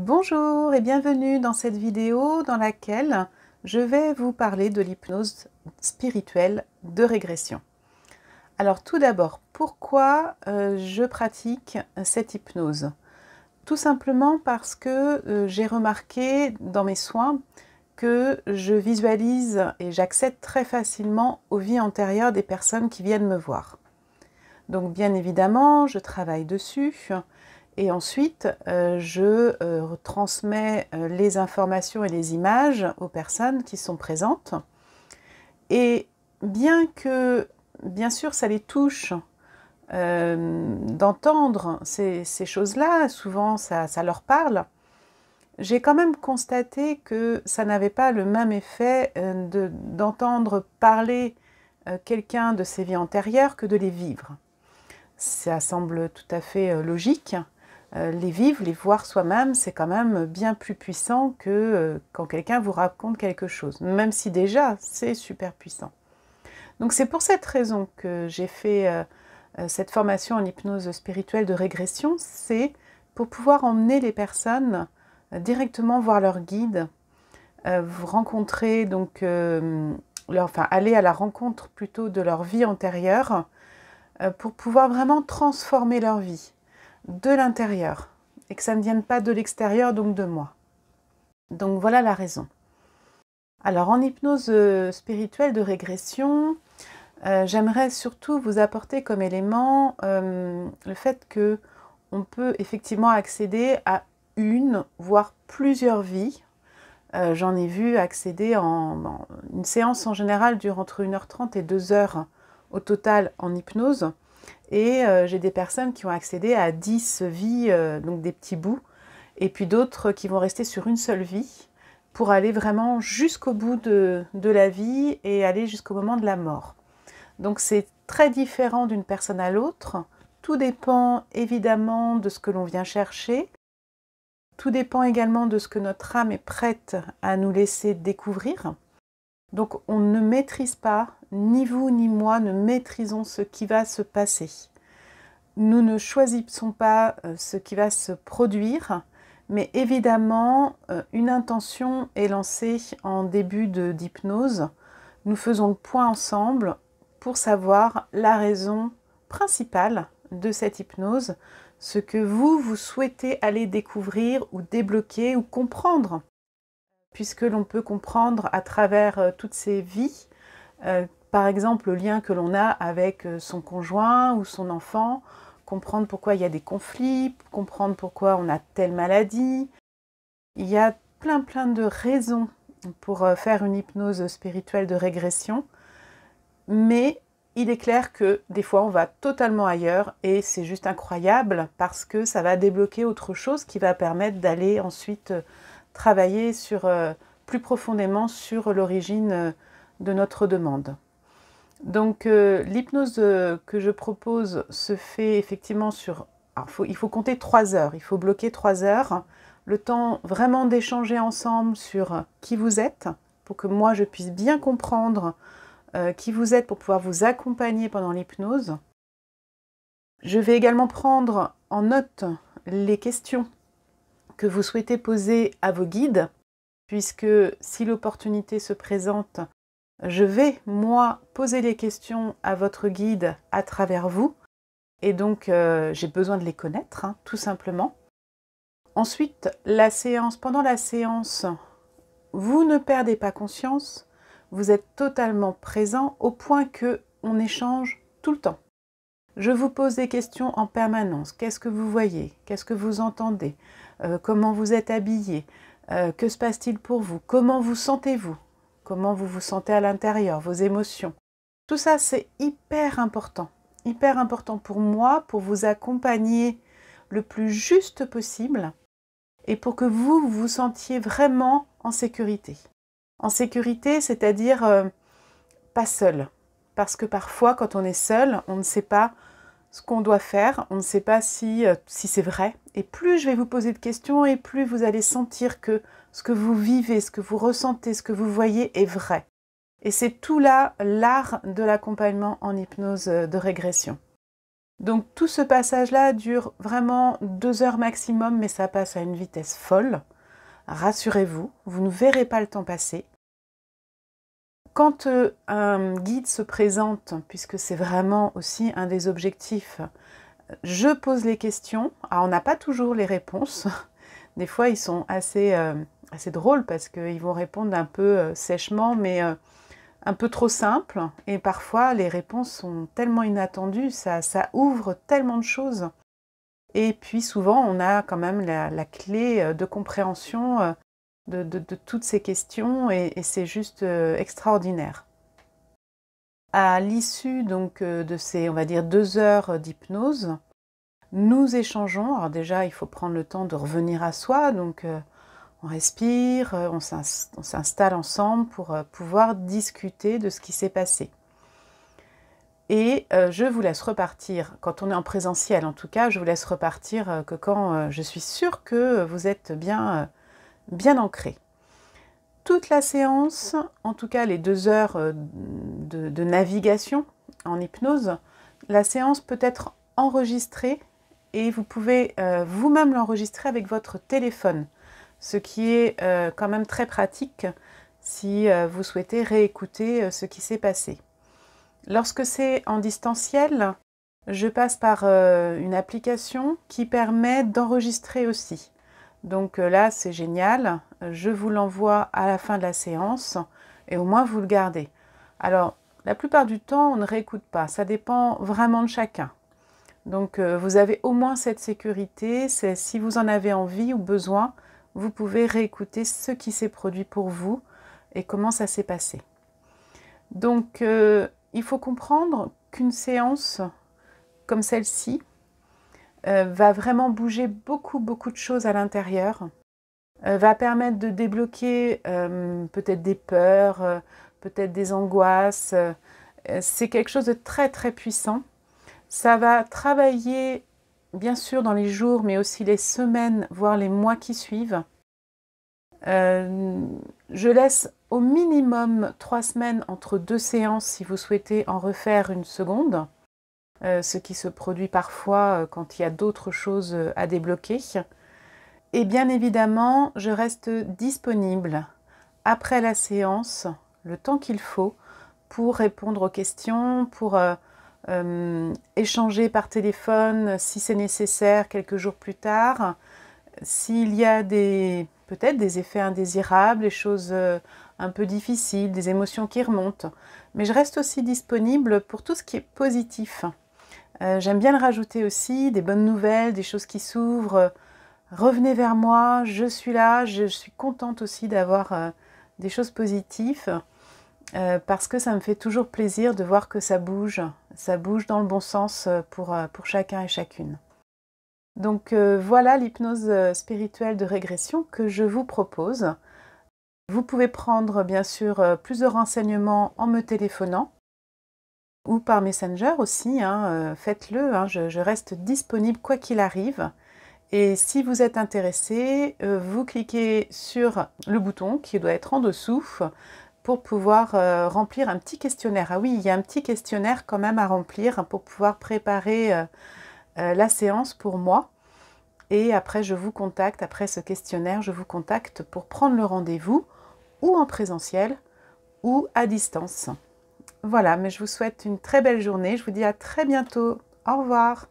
Bonjour et bienvenue dans cette vidéo dans laquelle je vais vous parler de l'hypnose spirituelle de régression. Alors tout d'abord, pourquoi je pratique cette hypnose? Tout simplement parce que j'ai remarqué dans mes soins que je visualise et j'accède très facilement aux vies antérieures des personnes qui viennent me voir. Donc bien évidemment, je travaille dessus. Et ensuite, je transmets les informations et les images aux personnes qui sont présentes. Et bien sûr, ça les touche d'entendre ces choses-là, souvent ça leur parle, j'ai quand même constaté que ça n'avait pas le même effet d'entendre parler quelqu'un de ses vies antérieures que de les vivre. Ça semble tout à fait logique. Les vivre, les voir soi-même, c'est quand même bien plus puissant que quand quelqu'un vous raconte quelque chose, même si déjà c'est super puissant. Donc c'est pour cette raison que j'ai fait cette formation en hypnose spirituelle de régression, c'est pour pouvoir emmener les personnes directement voir leur guide, vous rencontrer donc, aller à la rencontre plutôt de leur vie antérieure, pour pouvoir vraiment transformer leur vie de l'intérieur et que ça ne vienne pas de l'extérieur, donc de moi. Donc voilà la raison. Alors en hypnose spirituelle de régression, j'aimerais surtout vous apporter comme élément le fait que on peut effectivement accéder à une, voire plusieurs vies. J'en ai vu accéder en une séance en général dure entre 1h30 et 2h au total en hypnose. Et j'ai des personnes qui ont accédé à 10 vies, donc des petits bouts, et puis d'autres qui vont rester sur une seule vie pour aller vraiment jusqu'au bout de la vie et aller jusqu'au moment de la mort. Donc c'est très différent d'une personne à l'autre. Tout dépend évidemment de ce que l'on vient chercher. Tout dépend également de ce que notre âme est prête à nous laisser découvrir. Donc on ne maîtrise pas, ni vous ni moi ne maîtrisons ce qui va se passer. Nous ne choisissons pas ce qui va se produire, mais évidemment une intention est lancée en début d'hypnose. Nous faisons le point ensemble pour savoir la raison principale de cette hypnose, ce que vous souhaitez aller découvrir ou débloquer ou comprendre. Puisque l'on peut comprendre à travers toutes ces vies, par exemple le lien que l'on a avec son conjoint ou son enfant, comprendre pourquoi il y a des conflits, comprendre pourquoi on a telle maladie. Il y a plein de raisons pour faire une hypnose spirituelle de régression, mais il est clair que des fois on va totalement ailleurs et c'est juste incroyable parce que ça va débloquer autre chose qui va permettre d'aller ensuite travailler plus profondément sur l'origine de notre demande. Donc l'hypnose que je propose se fait effectivement sur... Alors, il faut compter 3 heures, il faut bloquer 3 heures, le temps vraiment d'échanger ensemble sur qui vous êtes, pour que moi je puisse bien comprendre qui vous êtes pour pouvoir vous accompagner pendant l'hypnose. Je vais également prendre en note les questions que vous souhaitez poser à vos guides, puisque si l'opportunité se présente, je vais, moi, poser les questions à votre guide à travers vous, et donc j'ai besoin de les connaître, hein, tout simplement. Ensuite, pendant la séance, vous ne perdez pas conscience, vous êtes totalement présent au point qu'on échange tout le temps. Je vous pose des questions en permanence. Qu'est-ce que vous voyez? Qu'est-ce que vous entendez? Comment vous êtes habillé? Que se passe-t-il pour vous? Comment vous sentez-vous? Comment vous vous sentez à l'intérieur? Vos émotions? Tout ça, c'est hyper important pour moi, pour vous accompagner le plus juste possible et pour que vous vous sentiez vraiment en sécurité. En sécurité, c'est-à-dire pas seul. Parce que parfois, quand on est seul, on ne sait pas ce qu'on doit faire, on ne sait pas si c'est vrai. Et plus je vais vous poser de questions, et plus vous allez sentir que ce que vous vivez, ce que vous ressentez, ce que vous voyez est vrai. Et c'est tout là l'art de l'accompagnement en hypnose de régression. Donc tout ce passage-là dure vraiment 2 heures maximum, mais ça passe à une vitesse folle. Rassurez-vous, vous ne verrez pas le temps passer. Quand un guide se présente, puisque c'est vraiment aussi un des objectifs, je pose les questions. Alors on n'a pas toujours les réponses. Des fois ils sont assez drôles parce qu'ils vont répondre un peu sèchement, mais un peu trop simple, et parfois les réponses sont tellement inattendues, ça ouvre tellement de choses. Et puis souvent on a quand même la clé de compréhension de toutes ces questions, et c'est juste extraordinaire. À l'issue donc de ces, on va dire, 2 heures d'hypnose, nous échangeons. Alors déjà il faut prendre le temps de revenir à soi, donc on respire, on s'installe ensemble pour pouvoir discuter de ce qui s'est passé. Et je vous laisse repartir, quand on est en présentiel en tout cas, je vous laisse repartir que quand je suis sûre que vous êtes bien ancré. Toute la séance, en tout cas les 2 heures de navigation en hypnose, la séance peut être enregistrée et vous pouvez vous-même l'enregistrer avec votre téléphone, ce qui est quand même très pratique si vous souhaitez réécouter ce qui s'est passé. Lorsque c'est en distanciel, je passe par une application qui permet d'enregistrer aussi. Donc là, c'est génial. Je vous l'envoie à la fin de la séance et au moins vous le gardez. Alors, la plupart du temps, on ne réécoute pas. Ça dépend vraiment de chacun. Donc, vous avez au moins cette sécurité. Si vous en avez envie ou besoin, vous pouvez réécouter ce qui s'est produit pour vous et comment ça s'est passé. Donc, il faut comprendre qu'une séance comme celle-ci va vraiment bouger beaucoup de choses à l'intérieur, va permettre de débloquer peut-être des peurs, peut-être des angoisses. C'est quelque chose de très puissant. Ça va travailler bien sûr dans les jours, mais aussi les semaines, voire les mois qui suivent. Je laisse au minimum 3 semaines entre 2 séances si vous souhaitez en refaire une seconde. Ce qui se produit parfois quand il y a d'autres choses à débloquer. Et bien évidemment, je reste disponible après la séance, le temps qu'il faut, pour répondre aux questions, pour échanger par téléphone si c'est nécessaire quelques jours plus tard. S'il y a peut-être des effets indésirables, des choses un peu difficiles, des émotions qui remontent. Mais je reste aussi disponible pour tout ce qui est positif. J'aime bien le rajouter aussi, des bonnes nouvelles, des choses qui s'ouvrent. Revenez vers moi, je suis là, je suis contente aussi d'avoir des choses positives parce que ça me fait toujours plaisir de voir que ça bouge dans le bon sens pour chacun et chacune. Donc voilà l'hypnose spirituelle de régression que je vous propose. Vous pouvez prendre bien sûr plus de renseignements en me téléphonant ou par Messenger aussi, faites-le, je reste disponible quoi qu'il arrive. Et si vous êtes intéressé, vous cliquez sur le bouton qui doit être en dessous pour pouvoir remplir un petit questionnaire. Ah oui, il y a un petit questionnaire quand même à remplir pour pouvoir préparer la séance pour moi. Et après, je vous contacte, après ce questionnaire, je vous contacte pour prendre le rendez-vous ou en présentiel ou à distance. Voilà, mais je vous souhaite une très belle journée. Je vous dis à très bientôt. Au revoir.